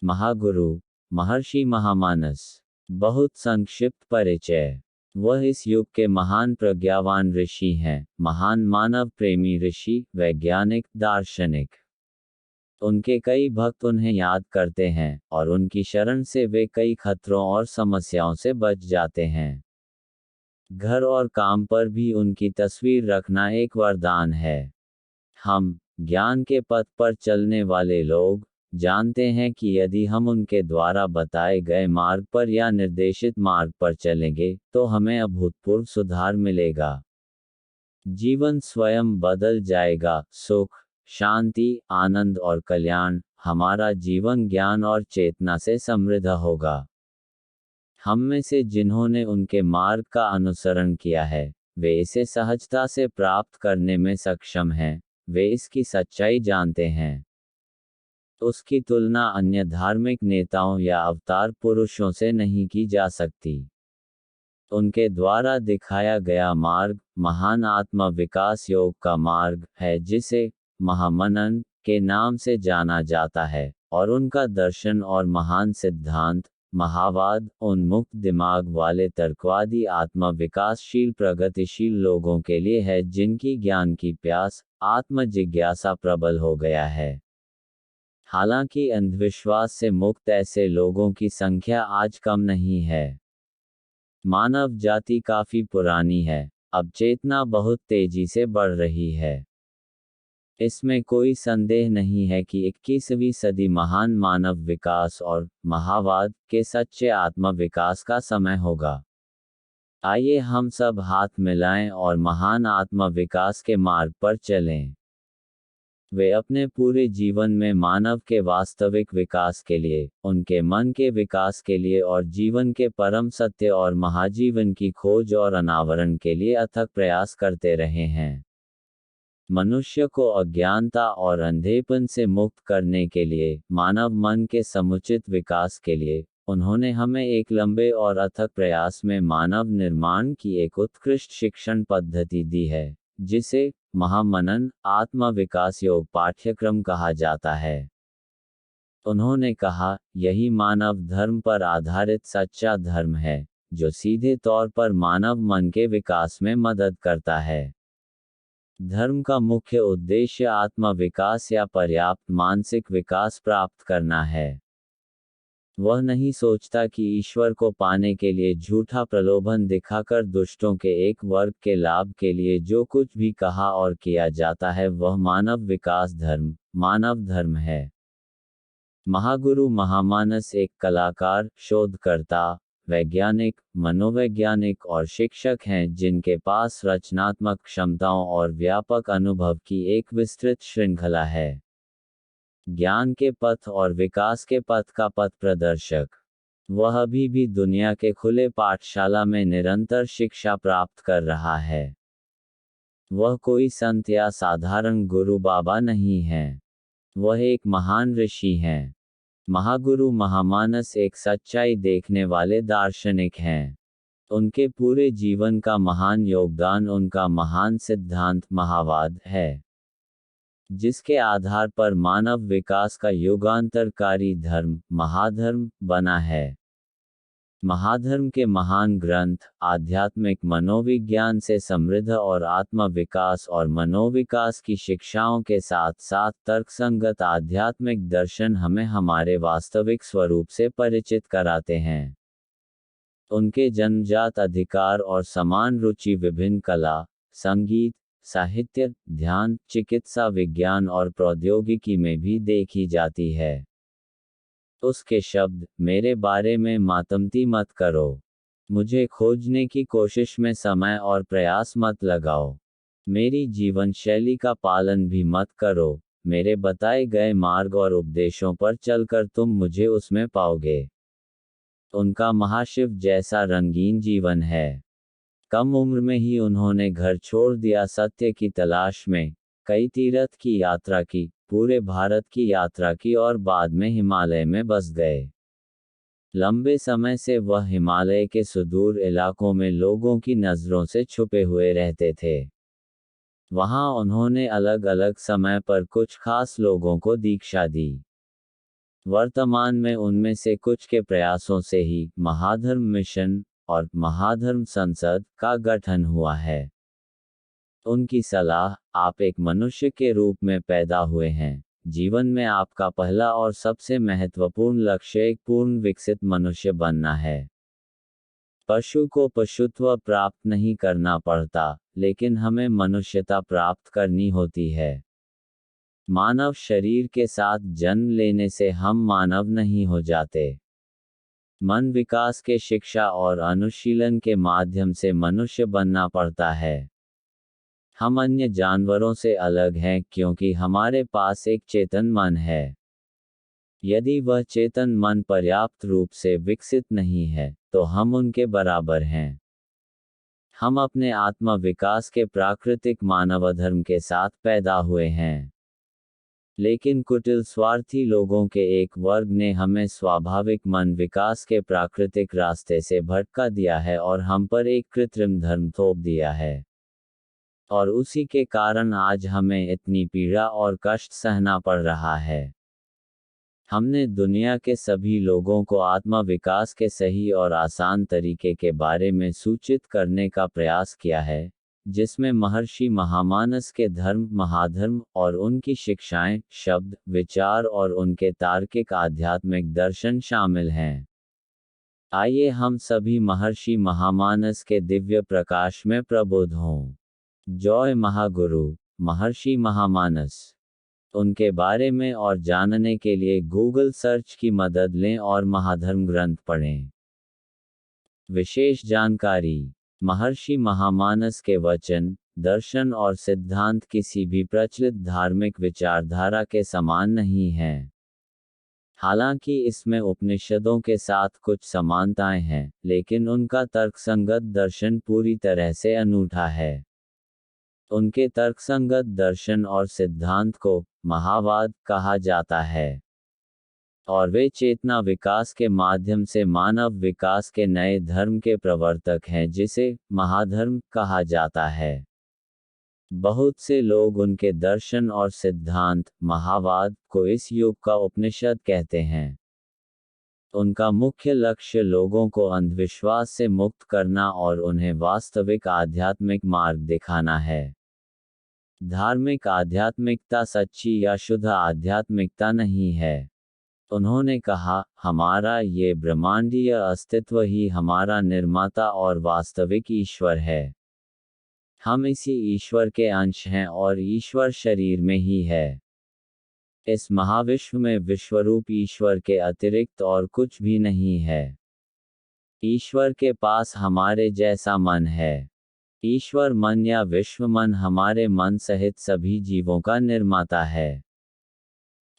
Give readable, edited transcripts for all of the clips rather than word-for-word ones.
महागुरु महर्षि महामानस। बहुत संक्षिप्त परिचय। वह इस युग के महान प्रज्ञावान ऋषि हैं, महान मानव प्रेमी ऋषि, वैज्ञानिक, दार्शनिक। उनके कई भक्त उन्हें याद करते हैं और उनकी शरण से वे कई खतरों और समस्याओं से बच जाते हैं। घर और काम पर भी उनकी तस्वीर रखना एक वरदान है। हम, ज्ञान के पथ पर चलने वाले लोग, जानते हैं कि यदि हम उनके द्वारा बताए गए मार्ग पर या निर्देशित मार्ग पर चलेंगे, तो हमें अभूतपूर्व सुधार मिलेगा। जीवन स्वयं बदल जाएगा। सुख, शांति, आनंद और कल्याण, हमारा जीवन ज्ञान और चेतना से समृद्ध होगा। हम में से जिन्होंने उनके मार्ग का अनुसरण किया है, वे इसे सहजता से प्राप्त करने में सक्षम हैं, वे इसकी सच्चाई जानते हैं। उसकी तुलना अन्य धार्मिक नेताओं या अवतार पुरुषों से नहीं की जा सकती। उनके द्वारा दिखाया गया मार्ग, महान आत्म विकास योग का मार्ग है, जिसे महामनन के नाम से जाना जाता है, और उनका दर्शन और महान सिद्धांत, महावाद, उन्मुक्त दिमाग वाले तर्कवादी आत्म विकासशील प्रगतिशील लोगों के लिए है जिनकी ज्ञान की प्यास, आत्म जिज्ञासा प्रबल हो गया है। हालांकि अंधविश्वास से मुक्त ऐसे लोगों की संख्या आज कम नहीं है। मानव जाति काफी पुरानी है, अब चेतना बहुत तेजी से बढ़ रही है। इसमें कोई संदेह नहीं है कि 21वीं सदी महान मानव विकास और महावाद के सच्चे आत्म विकास का समय होगा। आइए हम सब हाथ मिलाएं और महान आत्म विकास के मार्ग पर चलें। वे अपने पूरे जीवन में मानव के वास्तविक विकास के लिए, उनके मन के विकास के लिए और जीवन के परम सत्य और महाजीवन की खोज और अनावरण के लिए अथक प्रयास करते रहे हैं। मनुष्य को अज्ञानता और अंधेपन से मुक्त करने के लिए, मानव मन के समुचित विकास के लिए, उन्होंने हमें एक लंबे और अथक प्रयास में मानव निर्माण की एक उत्कृष्ट शिक्षण पद्धति दी है, जिसे महामनन आत्म विकास योग पाठ्यक्रम कहा जाता है। उन्होंने कहा, यही मानव धर्म पर आधारित सच्चा धर्म है, जो सीधे तौर पर मानव मन के विकास में मदद करता है। धर्म का मुख्य उद्देश्य आत्म विकास या पर्याप्त मानसिक विकास प्राप्त करना है। वह नहीं सोचता कि ईश्वर को पाने के लिए झूठा प्रलोभन दिखाकर दुष्टों के एक वर्ग के लाभ के लिए जो कुछ भी कहा और किया जाता है वह मानव विकास धर्म, मानव धर्म है। महागुरु महामानस एक कलाकार, शोधकर्ता, वैज्ञानिक, मनोवैज्ञानिक और शिक्षक हैं जिनके पास रचनात्मक क्षमताओं और व्यापक अनुभव की एक विस्तृत श्रृंखला है। ज्ञान के पथ और विकास के पथ का पथ प्रदर्शक। वह अभी भी दुनिया के खुले पाठशाला में निरंतर शिक्षा प्राप्त कर रहा है। वह कोई संत या साधारण गुरु बाबा नहीं है। वह एक महान ऋषि हैं। महागुरु महामानस एक सच्चाई देखने वाले दार्शनिक हैं। उनके पूरे जीवन का महान योगदान उनका महान सिद्धांत महावाद है, जिसके आधार पर मानव विकास का युगांतरकारी धर्म, महाधर्म, बना है। महाधर्म के महान ग्रंथ, आध्यात्मिक मनोविज्ञान से समृद्ध और आत्म विकास और मनोविकास की शिक्षाओं के साथ साथ तर्कसंगत आध्यात्मिक दर्शन हमें हमारे वास्तविक स्वरूप से परिचित कराते हैं। उनके जन्मजात अधिकार और समान रुचि विभिन्न कला, संगीत, साहित्य, ध्यान, चिकित्सा विज्ञान और प्रौद्योगिकी में भी देखी जाती है। उसके शब्द, मेरे बारे में मातमती मत करो, मुझे खोजने की कोशिश में समय और प्रयास मत लगाओ, मेरी जीवन शैली का पालन भी मत करो, मेरे बताए गए मार्ग और उपदेशों पर चलकर तुम मुझे उसमें पाओगे। उनका महाशिव जैसा रंगीन जीवन है। कम उम्र में ही उन्होंने घर छोड़ दिया सत्य की तलाश में, कई तीर्थ की यात्रा की, पूरे भारत की यात्रा की और बाद में हिमालय में बस गए। लंबे समय से वह हिमालय के सुदूर इलाकों में लोगों की नज़रों से छुपे हुए रहते थे। वहाँ उन्होंने अलग अलग समय पर कुछ खास लोगों को दीक्षा दी। वर्तमान में उनमें से कुछ के प्रयासों से ही महाधर्म मिशन और महाधर्म संसद का गठन हुआ है। उनकी सलाह, आप एक मनुष्य के रूप में पैदा हुए हैं। जीवन में आपका पहला और सबसे महत्वपूर्ण लक्ष्य एक पूर्ण विकसित मनुष्य बनना है। पशु को पशुत्व प्राप्त नहीं करना पड़ता, लेकिन हमें मनुष्यता प्राप्त करनी होती है। मानव शरीर के साथ जन्म लेने से हम मानव नहीं हो जाते। मन विकास के शिक्षा और अनुशीलन के माध्यम से मनुष्य बनना पड़ता है। हम अन्य जानवरों से अलग हैं क्योंकि हमारे पास एक चेतन मन है। यदि वह चेतन मन पर्याप्त रूप से विकसित नहीं है, तो हम उनके बराबर हैं। हम अपने आत्मा विकास के प्राकृतिक मानवधर्म के साथ पैदा हुए हैं। लेकिन कुटिल स्वार्थी लोगों के एक वर्ग ने हमें स्वाभाविक मन विकास के प्राकृतिक रास्ते से भटका दिया है और हम पर एक कृत्रिम धर्म थोप दिया है। और उसी के कारण आज हमें इतनी पीड़ा और कष्ट सहना पड़ रहा है। हमने दुनिया के सभी लोगों को आत्मा विकास के सही और आसान तरीके के बारे में सूचित करने का प्रयास किया है, जिसमें महर्षि महामानस के धर्म महाधर्म और उनकी शिक्षाएं, शब्द, विचार और उनके तार्किक आध्यात्मिक दर्शन शामिल हैं। आइए हम सभी महर्षि महामानस के दिव्य प्रकाश में प्रबुद्ध हों। जय महागुरु महर्षि महामानस। उनके बारे में और जानने के लिए गूगल सर्च की मदद लें और महाधर्म ग्रंथ पढ़ें। विशेष जानकारी। महर्षि महामानस के वचन, दर्शन और सिद्धांत किसी भी प्रचलित धार्मिक विचारधारा के समान नहीं हैं। हालांकि इसमें उपनिषदों के साथ कुछ समानताएं हैं, लेकिन उनका तर्कसंगत दर्शन पूरी तरह से अनूठा है। उनके तर्कसंगत दर्शन और सिद्धांत को महावाद कहा जाता है, और वे चेतना विकास के माध्यम से मानव विकास के नए धर्म के प्रवर्तक हैं जिसे महाधर्म कहा जाता है। बहुत से लोग उनके दर्शन और सिद्धांत, महावाद, को इस युग का उपनिषद कहते हैं। उनका मुख्य लक्ष्य लोगों को अंधविश्वास से मुक्त करना और उन्हें वास्तविक आध्यात्मिक मार्ग दिखाना है। धार्मिक आध्यात्मिकता सच्ची या शुद्ध आध्यात्मिकता नहीं है। उन्होंने कहा, हमारा ये ब्रह्मांडीय अस्तित्व ही हमारा निर्माता और वास्तविक ईश्वर है। हम इसी ईश्वर के अंश हैं और ईश्वर शरीर में ही है। इस महाविश्व में विश्वरूप ईश्वर के अतिरिक्त और कुछ भी नहीं है। ईश्वर के पास हमारे जैसा मन है। ईश्वर मन या विश्व मन हमारे मन सहित सभी जीवों का निर्माता है।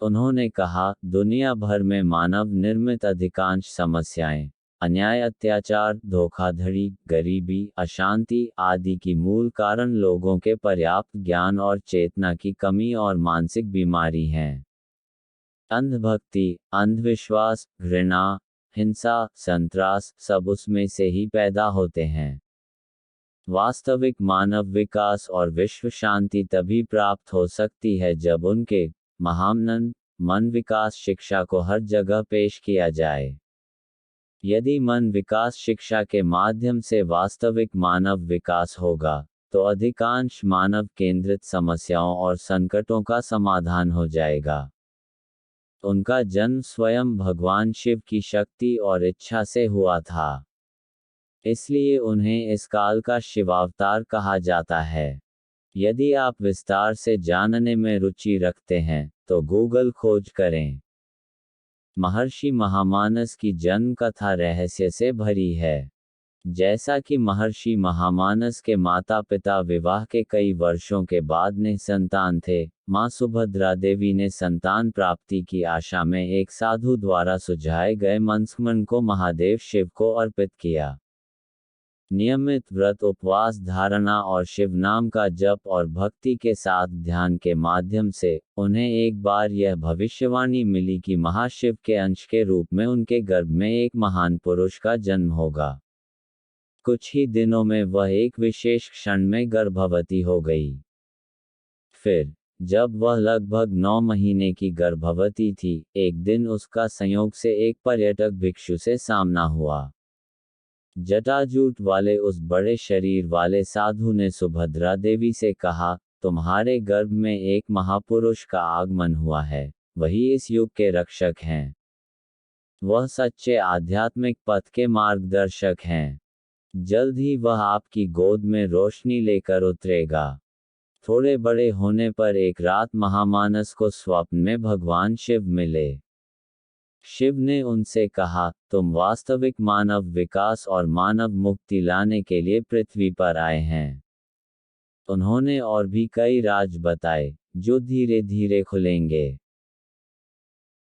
उन्होंने कहा, दुनिया भर में मानव निर्मित अधिकांश समस्याएं, अन्याय, अत्याचार, धोखाधड़ी, गरीबी, अशांति आदि की मूल कारण लोगों के पर्याप्त ज्ञान और चेतना की कमी और मानसिक बीमारी हैं। अंधभक्ति, अंधविश्वास, घृणा, हिंसा, संत्रास, सब उसमें से ही पैदा होते हैं। वास्तविक मानव विकास और विश्व शांति तभी प्राप्त हो सकती है जब उनके महामनन मन विकास शिक्षा को हर जगह पेश किया जाए। यदि मन विकास शिक्षा के माध्यम से वास्तविक मानव विकास होगा, तो अधिकांश मानव केंद्रित समस्याओं और संकटों का समाधान हो जाएगा। उनका जन्म स्वयं भगवान शिव की शक्ति और इच्छा से हुआ था। इसलिए उन्हें इस काल का शिवावतार कहा जाता है। यदि आप विस्तार से जानने में रुचि रखते हैं, तो गूगल खोज करें। महर्षि महामानस की जन्म कथा रहस्य से भरी है। जैसा कि महर्षि महामानस के माता पिता विवाह के कई वर्षों के बाद निसंतान थे, मां सुभद्रा देवी ने संतान प्राप्ति की आशा में एक साधु द्वारा सुझाए गए मंत्र को महादेव शिव को अर्पित किया। नियमित व्रत, उपवास, धारणा और शिव नाम का जप और भक्ति के साथ ध्यान के माध्यम से उन्हें एक बार यह भविष्यवाणी मिली कि महाशिव के अंश के रूप में उनके गर्भ में एक महान पुरुष का जन्म होगा। कुछ ही दिनों में वह एक विशेष क्षण में गर्भवती हो गई। फिर जब वह लगभग 9 महीने की गर्भवती थी, एक दिन उसका संयोग से एक पर्यटक भिक्षु से सामना हुआ। जटाजूट वाले उस बड़े शरीर वाले साधु ने सुभद्रा देवी से कहा, तुम्हारे गर्भ में एक महापुरुष का आगमन हुआ है, वही इस युग के रक्षक हैं। वह सच्चे आध्यात्मिक पथ के मार्गदर्शक हैं। जल्द ही वह आपकी गोद में रोशनी लेकर उतरेगा। थोड़े बड़े होने पर एक रात महामानस को स्वप्न में भगवान शिव मिले। शिव ने उनसे कहा, तुम वास्तविक मानव विकास और मानव मुक्ति लाने के लिए पृथ्वी पर आए हैं। उन्होंने और भी कई राज बताए, जो धीरे धीरे खुलेंगे।